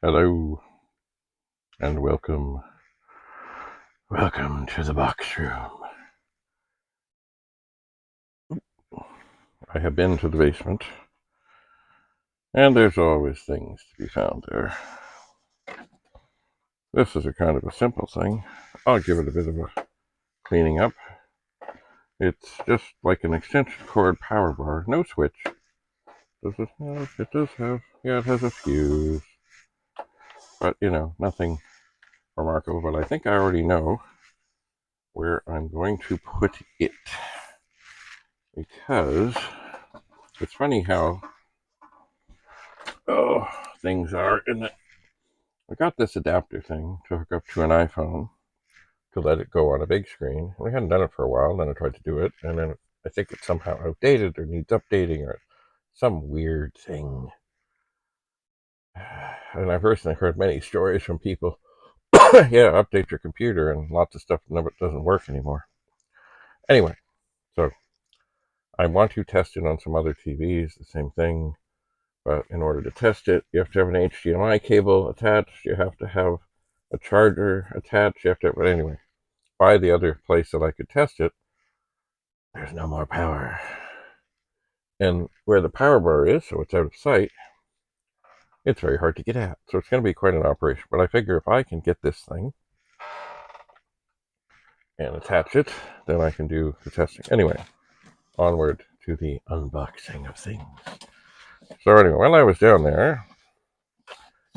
Hello, and welcome to the box room. I have been to the basement, and there's always things to be found there. This is a kind of a simple thing. I'll give it a bit of a cleaning up. It's just like an extension cord power bar, no switch. Does it have? It does have, yeah, it has a fuse. But, nothing remarkable. But I think I already know where I'm going to put it. Because it's funny how things are in it. I got this adapter thing to hook up to an iPhone to let it go on a big screen. We hadn't done it for a while, then I tried to do it, and then I think it's somehow outdated or needs updating or some weird thing. And I've recently heard many stories from people, yeah, update your computer and lots of stuff doesn't work anymore. Anyway, so I want to test it on some other TVs, the same thing. But in order to test it, you have to have an HDMI cable attached. You have to have a charger attached. You have to, but anyway, by the other place that I could test it, there's no more power. And where the power bar is, so it's out of sight, it's very hard to get at. So it's going to be quite an operation. But I figure if I can get this thing and attach it, then I can do the testing. Anyway, onward to the unboxing of things. So anyway, while I was down there,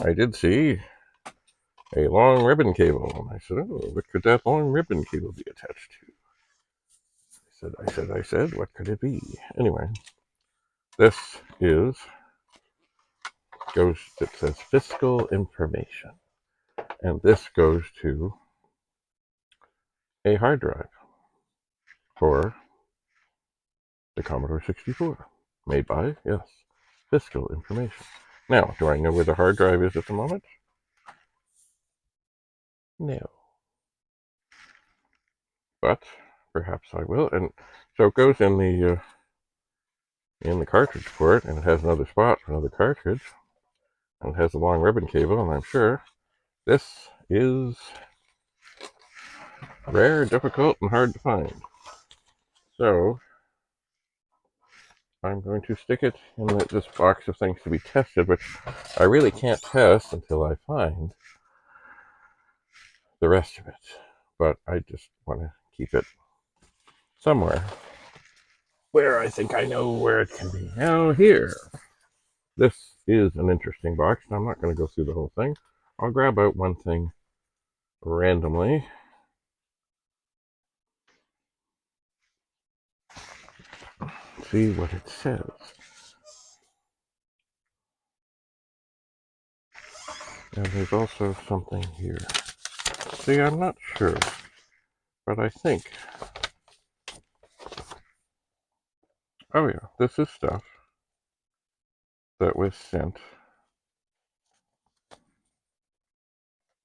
I did see a long ribbon cable. And I said, oh, what could that long ribbon cable be attached to? I said, what could it be? Anyway, this it says fiscal information. And this goes to a hard drive for the Commodore 64. Made by, yes, fiscal information. Now, do I know where the hard drive is at the moment? No. But perhaps I will. And so it goes in the cartridge port, and it has another spot for another cartridge. And it has a long ribbon cable, and I'm sure this is rare, difficult, and hard to find. So I'm going to stick it in this box of things to be tested, which I really can't test until I find the rest of it. But I just want to keep it somewhere where I think I know where it can be. Now here, this is an interesting box. I'm not going to go through the whole thing. I'll grab out one thing randomly. See what it says. And there's also something here. See, I'm not sure, but I think, oh yeah, this is stuff that was sent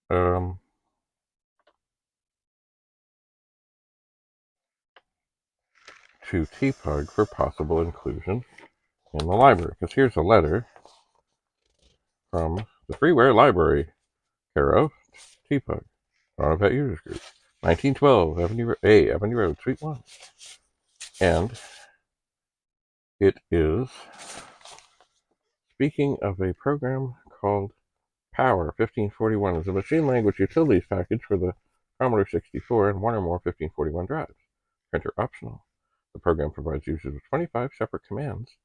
to Tpug for possible inclusion in the library. Because here's a letter from the Freeware Library, care of Tpug, Toronto Pet Users Group, 1912 Avenue Road, Suite 1. And it is speaking of a program called Power 1541. It's a machine language utilities package for the Commodore 64 and one or more 1541 drives. Printer optional. The program provides users with 25 separate commands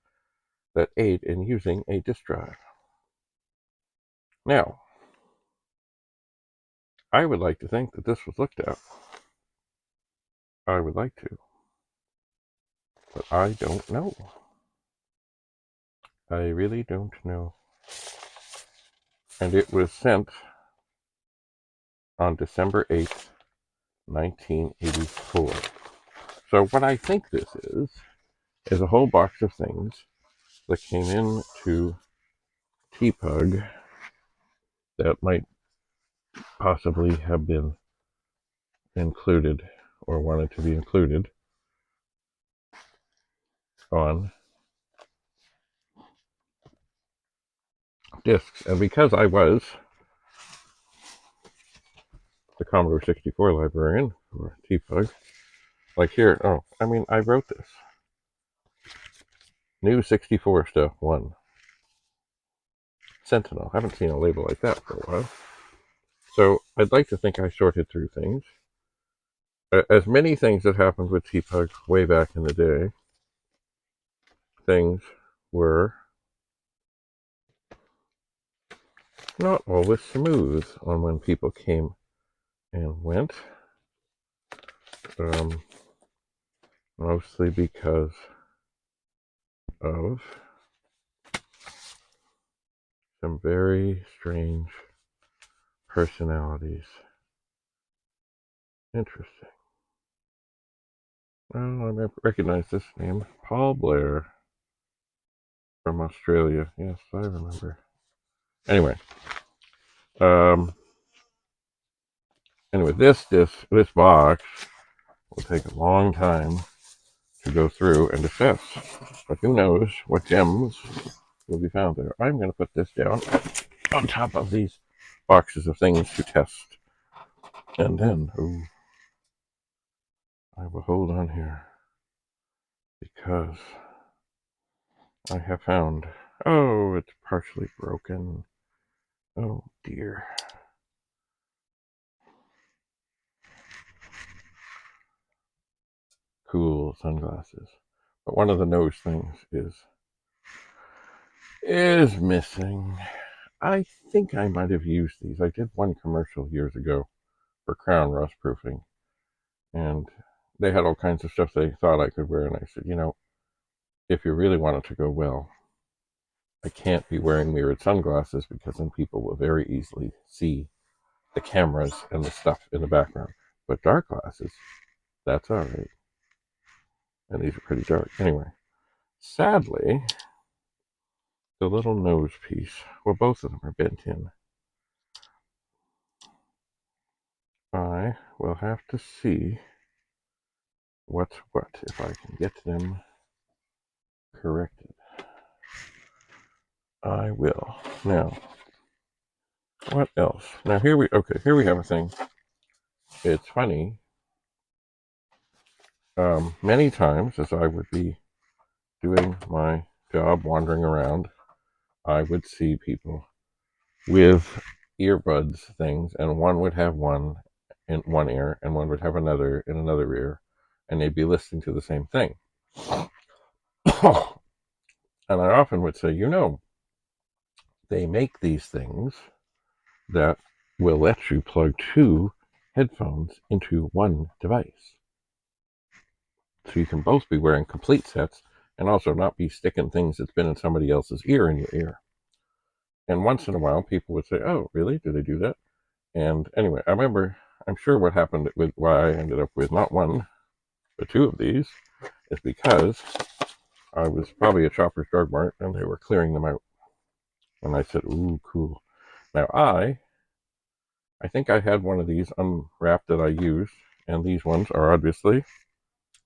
that aid in using a disk drive. Now, I would like to think that this was looked at. I would like to. But I don't know. I really don't know. And it was sent on December 8th, 1984. So what I think this is a whole box of things that came in to Tpug that might possibly have been included or wanted to be included on discs. And because I was the Commodore 64 librarian for Tpug, like here, I wrote this. New 64 stuff, 1. Sentinel. I haven't seen a label like that for a while. So I'd like to think I sorted through things. As many things that happened with Tpug way back in the day, things were not always smooth on when people came and went. Mostly because of some very strange personalities. Interesting. Well, I recognize this name. Paul Blair from Australia. Yes, I remember. Anyway. This box will take a long time to go through and assess. But who knows what gems will be found there. I'm going to put this down on top of these boxes of things to test. And then, I will hold on here because I have found, it's partially broken. Oh dear. Cool sunglasses. But one of the nose things is missing. I think I might have used these. I did one commercial years ago for crown rust proofing, and they had all kinds of stuff they thought I could wear, and I said, if you really want it to go well, I can't be wearing mirrored sunglasses because then people will very easily see the cameras and the stuff in the background. But dark glasses, that's all right. And these are pretty dark. Anyway, sadly, the little nose piece, well, both of them are bent in. I will have to see what's what if I can get them corrected. I will. Now, what else? Now here we have a thing. It's funny. Many times as I would be doing my job, wandering around, I would see people with earbuds things, and one would have one in one ear, and one would have another in another ear, and they'd be listening to the same thing. And I often would say, they make these things that will let you plug 2 headphones into one device. So you can both be wearing complete sets and also not be sticking things that's been in somebody else's ear in your ear. And once in a while, people would say, oh, really? Do they do that? And anyway, I'm sure what happened with why I ended up with not one, but 2 of these is because I was probably at Shoppers Drug Mart and they were clearing them out. And I said, ooh, cool. Now I think I had one of these unwrapped that I used, and these ones are obviously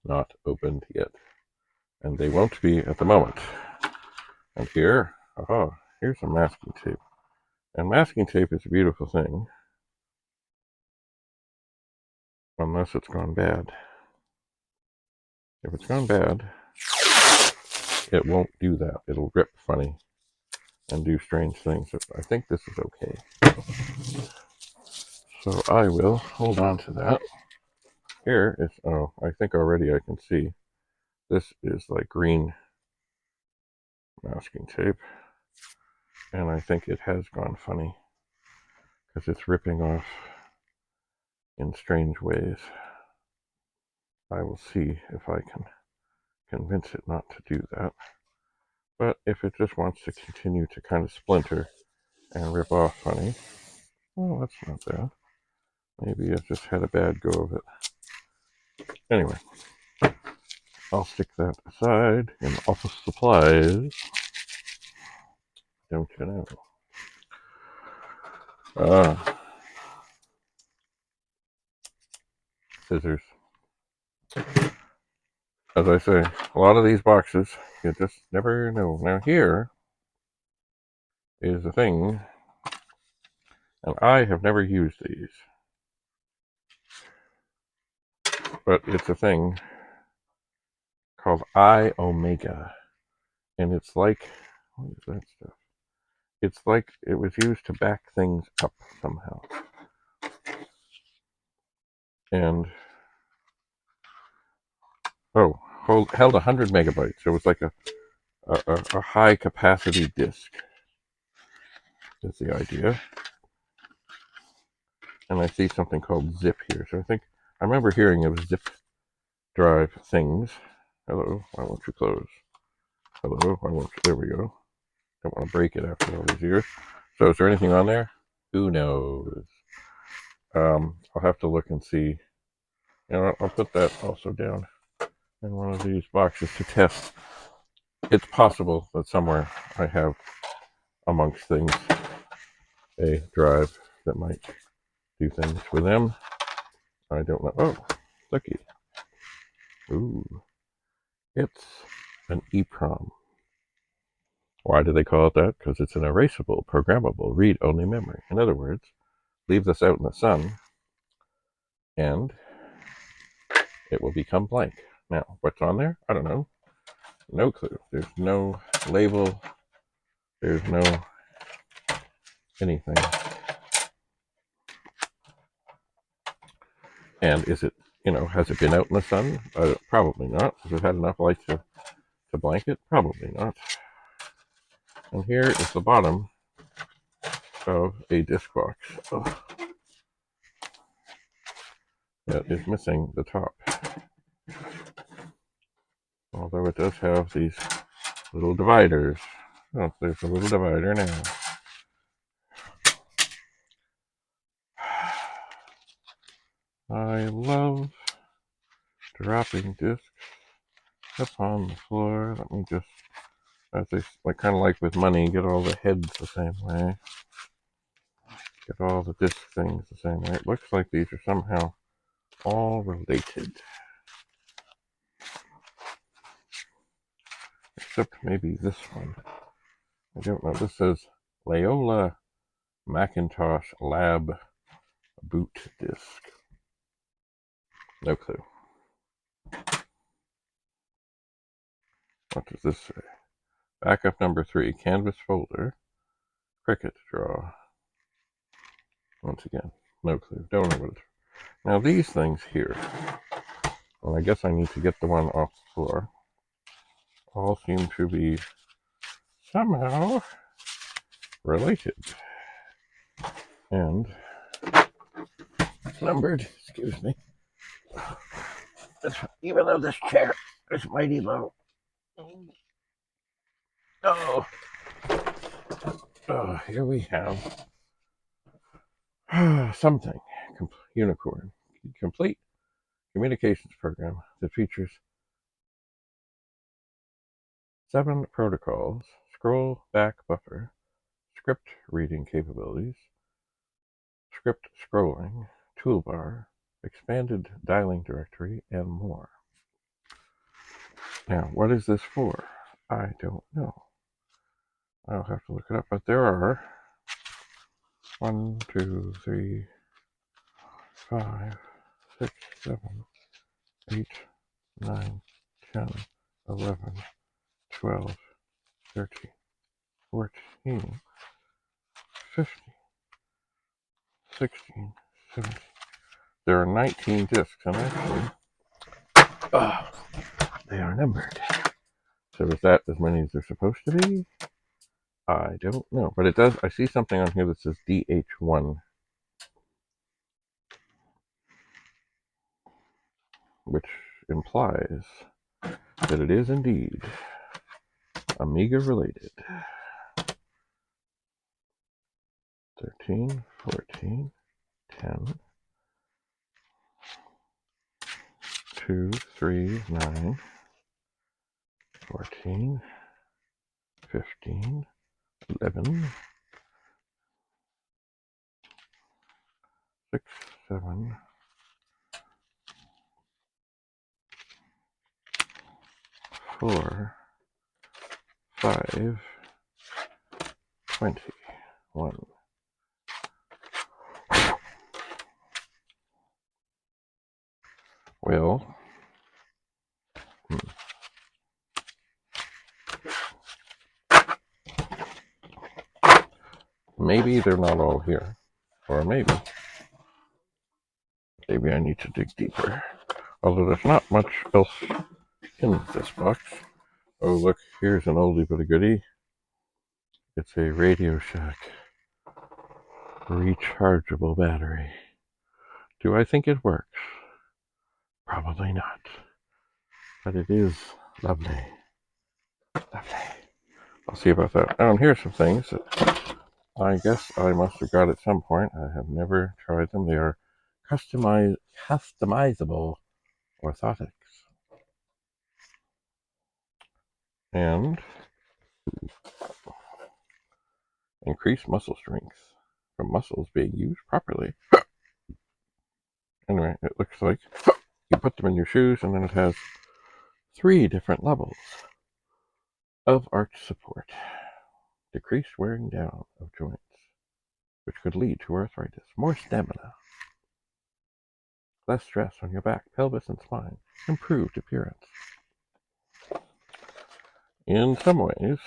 not opened yet. And they won't be at the moment. And here's some masking tape. And masking tape is a beautiful thing, unless it's gone bad. If it's gone bad, it won't do that. It'll rip funny and do strange things. I think this is okay. So I will hold on to that. Here is, I think already I can see. This is like green masking tape. And I think it has gone funny because it's ripping off in strange ways. I will see if I can convince it not to do that. But if it just wants to continue to kind of splinter and rip off funny, well, that's not bad. Maybe I just had a bad go of it. Anyway, I'll stick that aside in office supplies. Don't you know? Scissors. As I say, a lot of these boxes, you just never know. Now here is a thing, and I have never used these, but it's a thing called iOmega, and it's like, what is that stuff? It's like it was used to back things up somehow, and held 100 megabytes. So it was like a high capacity disk is the idea. And I see something called zip here. So I remember hearing of zip drive things. Hello, why won't you close? Hello, why won't you? There we go. Don't want to break it after all these years. So is there anything on there? Who knows? I'll have to look and see. I'll put that also down in one of these boxes to test. It's possible that somewhere I have amongst things a drive that might do things with them. I don't know. Oh, looky. Ooh, it's an EPROM. Why do they call it that? Because it's an erasable, programmable, read-only memory. In other words, leave this out in the sun, and it will become blank. Now, what's on there? I don't know. No clue. There's no label. There's no anything. And is it, has it been out in the sun? Probably not. Has it had enough light to blanket? Probably not. And here is the bottom of a disc box. Oh. That is missing the top. Although it does have these little dividers. Oh, there's a little divider now. I love dropping discs upon the floor. Let me just, as they kind of like with money, get all the heads the same way. Get all the disc things the same way. It looks like these are somehow all related. Except maybe this one. I don't know. This says Loyola Macintosh Lab boot disk. No clue. What does this say? Backup number 3, canvas folder, cricket draw. Once again, no clue. Don't know what it is. Now these things here, well, I guess I need to get the one off the floor, all seem to be somehow related. And numbered, excuse me. Even though this chair is mighty low. Oh, here we have something. Unicorn. Complete communications program that features 7 protocols, scroll back buffer, script reading capabilities, script scrolling, toolbar, expanded dialing directory, and more. Now, what is this for? I don't know. I'll have to look it up, but there are 1, 2, 3, 5, 6, 7, 8, 9, 10, 11, 12, 13, 14, 15, 16, 17. There are 19 discs, and actually, they are numbered. So is that as many as they're supposed to be? I don't know, but it does. I see something on here that says DH1, which implies that it is indeed Amiga related. 13, 14, 10, 2, 3, 9, 14, 15, 11, 6, 7, 4, 5, Vic-20 will maybe they're not all here, or maybe I need to dig deeper. Although there's not much else in this box. Oh look, here's an oldie but a goodie. It's a Radio Shack rechargeable battery. Do I think it works? Probably not. But it is lovely. Lovely. I'll see about that. Oh, and here's some things that I guess I must have got at some point. I have never tried them. They are customizable orthotics. And increase muscle strength from muscles being used properly. Anyway, it looks like you put them in your shoes, and then it has 3 different levels of arch support. Decreased wearing down of joints, which could lead to arthritis. More stamina. Less stress on your back, pelvis, and spine. Improved appearance. In some ways,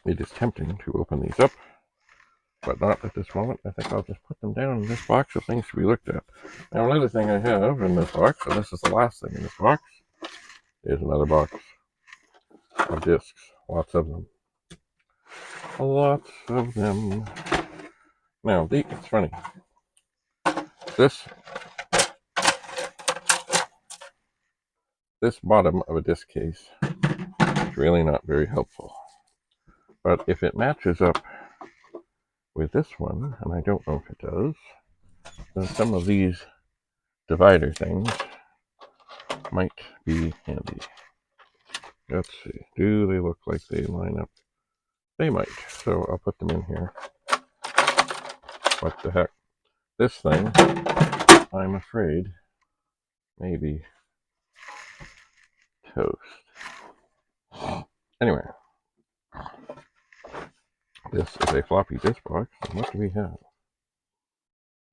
it is tempting to open these up, but not at this moment. I think I'll just put them down in this box of things to be looked at. Now, another thing I have in this box, and this is the last thing in this box, is another box of discs. Lots of them. Lots of them. Now, it's funny. This bottom of a disc case is really not very helpful. But if it matches up with this one, and I don't know if it does, then some of these divider things might be handy. Let's see. Do they look like they line up? They might. So I'll put them in here. What the heck? This thing, I'm afraid, may be toast. Anyway, this is a floppy disk box. And what do we have?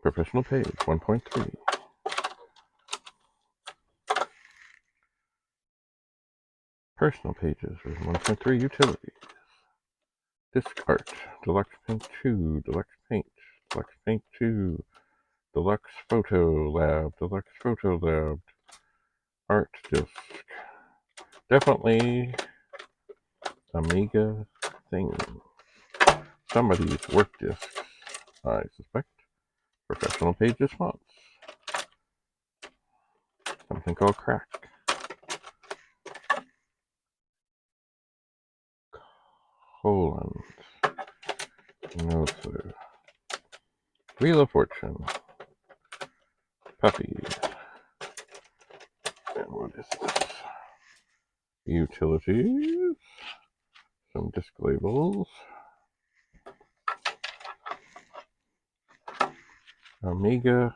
Professional page 1.3. Personal pages version 1.3. Utilities. Disc art. Deluxe Paint 2. Deluxe Paint. Deluxe Paint 2. Deluxe Photo Lab. Deluxe Photo Lab. Art disc. Definitely Amiga thing. Somebody's work discs, I suspect. Professional pages fonts. Something called Crack. Colons. No clue. Wheel of Fortune. Puppies. And what is this? Utilities. Some disc labels. Amiga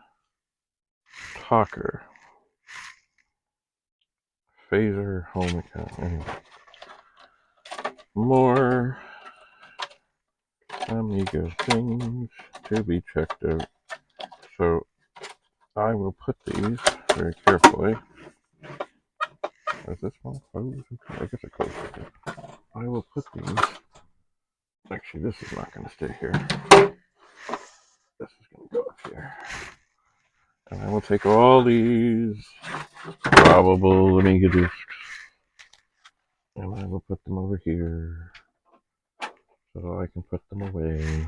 Talker. Phaser home account. Anyway. More Amiga things to be checked out. So I will put these very carefully. Is this one closed? I guess it closed right there. I will put these. Actually, this is not going to stay here. This is going to go up here. And I will take all these probable Amiga discs and I will put them over here so that I can put them away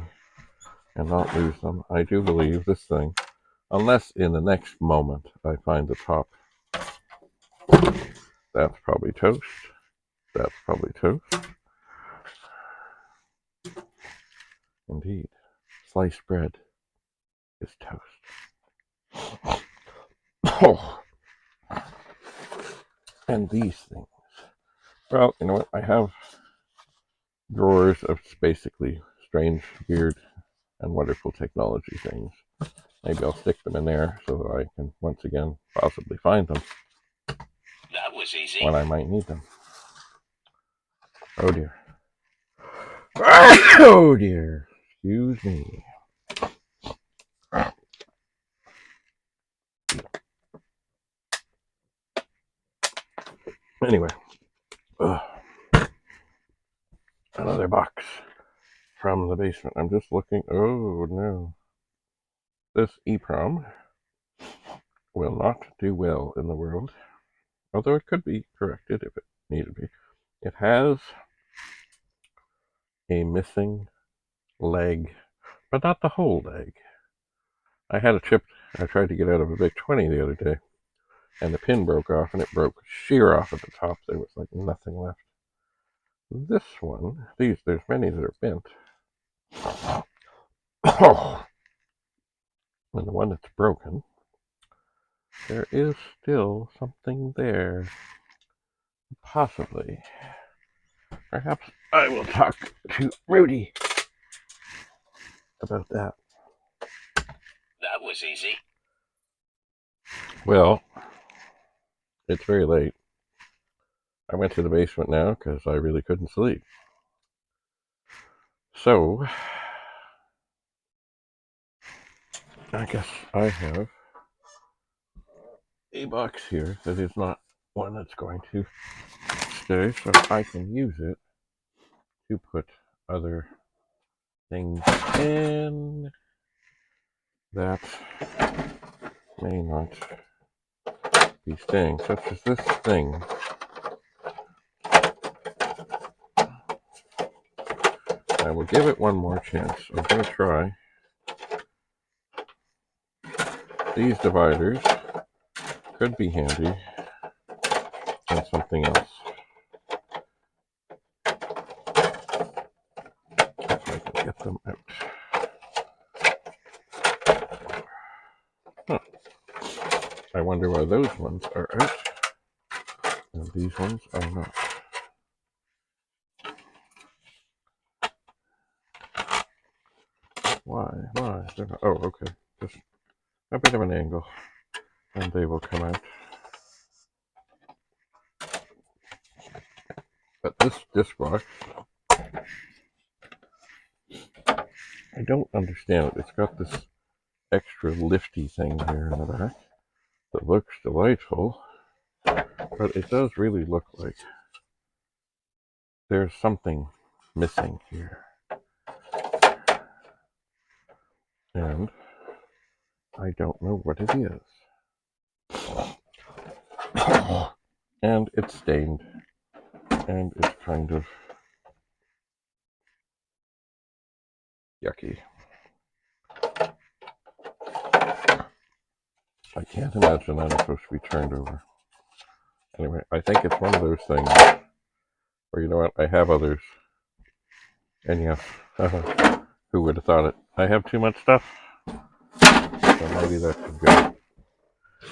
and not lose them. I do believe this thing, unless in the next moment I find the top. That's probably toast. That's probably toast. Indeed. Sliced bread is toast. Oh. And these things. Well, you know what? I have drawers of basically strange, weird, and wonderful technology things. Maybe I'll stick them in there so that I can once again possibly find them. That was was easy. When I might need them. Oh dear. Oh dear. Excuse me. Anyway. Another box from the basement. I'm just looking. Oh no. This EPROM will not do well in the world. Although it could be corrected if it needed to be. It has a missing leg, but not the whole leg. I had a chip I tried to get out of a Vic-20 the other day, and the pin broke off, and it broke sheer off at the top. There was like nothing left. This one, there's many that are bent. Oh, and the one that's broken, there is still something there. Possibly. Perhaps I will talk to Rudy about that. That was easy. Well, it's very late. I went to the basement now because I really couldn't sleep. So, I guess I have a box here that is not one that's going to stay, so I can use it to put other things in that may not be staying, such as this thing. I will give it one more chance. I'm going to try these dividers. Could be handy and something else. If I can get them out. Huh. I wonder why those ones are out and these ones are not. Why? They're not. Oh, okay. Just a bit of an angle and they will come out. But this disc box, I don't understand it. It's got this extra lifty thing here in the back that looks delightful, but it does really look like there's something missing here. And I don't know what it is. And it's stained. And it's kind of yucky. I can't imagine that it's supposed to be turned over. Anyway, I think it's one of those things where, you know what, I have others. And yes, who would have thought it? I have too much stuff. So maybe that could go.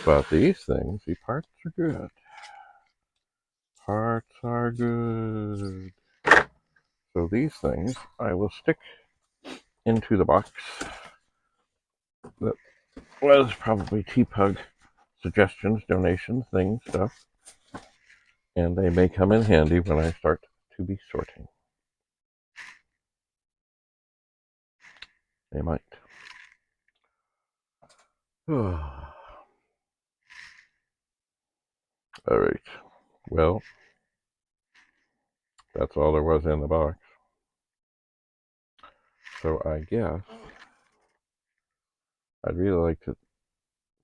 But these things, the parts are good. Parts are good. So these things I will stick into the box that was probably Tpug suggestions, donations, things, stuff. And they may come in handy when I start to be sorting. They might. All right. Well, that's all there was in the box. So I guess I'd really like to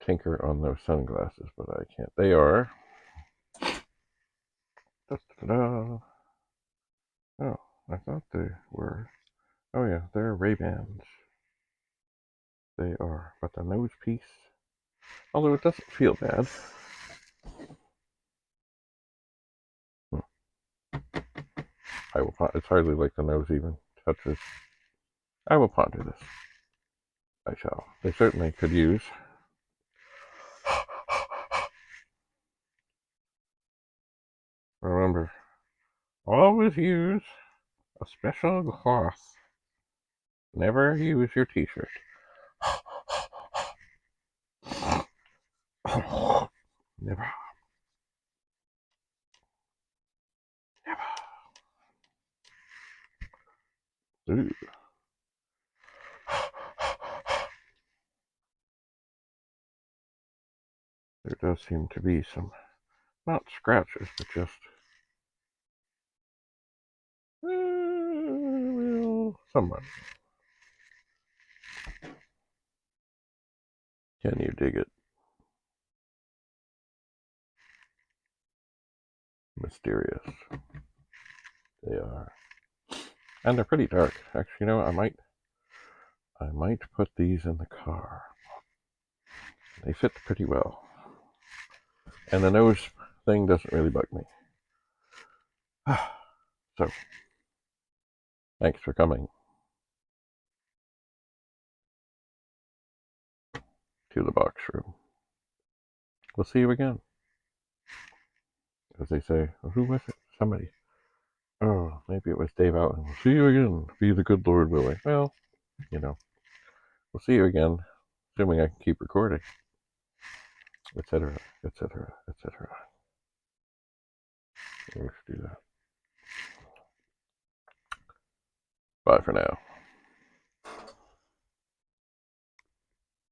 tinker on those sunglasses, but I can't. They are. Da-da-da. Oh, I thought they were. Oh yeah, they're Ray-Bans. They are. But the nose piece, although it doesn't feel bad. I will. It's hardly like the nose even touches. I will ponder this. I shall. They certainly could use. Remember, always use a special cloth. Never use your t-shirt. Never. Ooh. There does seem to be some, not scratches, but just someone. Can you dig it? Mysterious. They are. And they're pretty dark. Actually, you know, I might put these in the car. They fit pretty well. And the nose thing doesn't really bug me. So, thanks for coming to the box room. We'll see you again. As they say, who was it? Somebody. Oh, maybe it was Dave Allen. We'll see you again. Be the good Lord willing. Well, you know, we'll see you again, assuming I can keep recording, etc., etc., etc. Let's do that. Bye for now.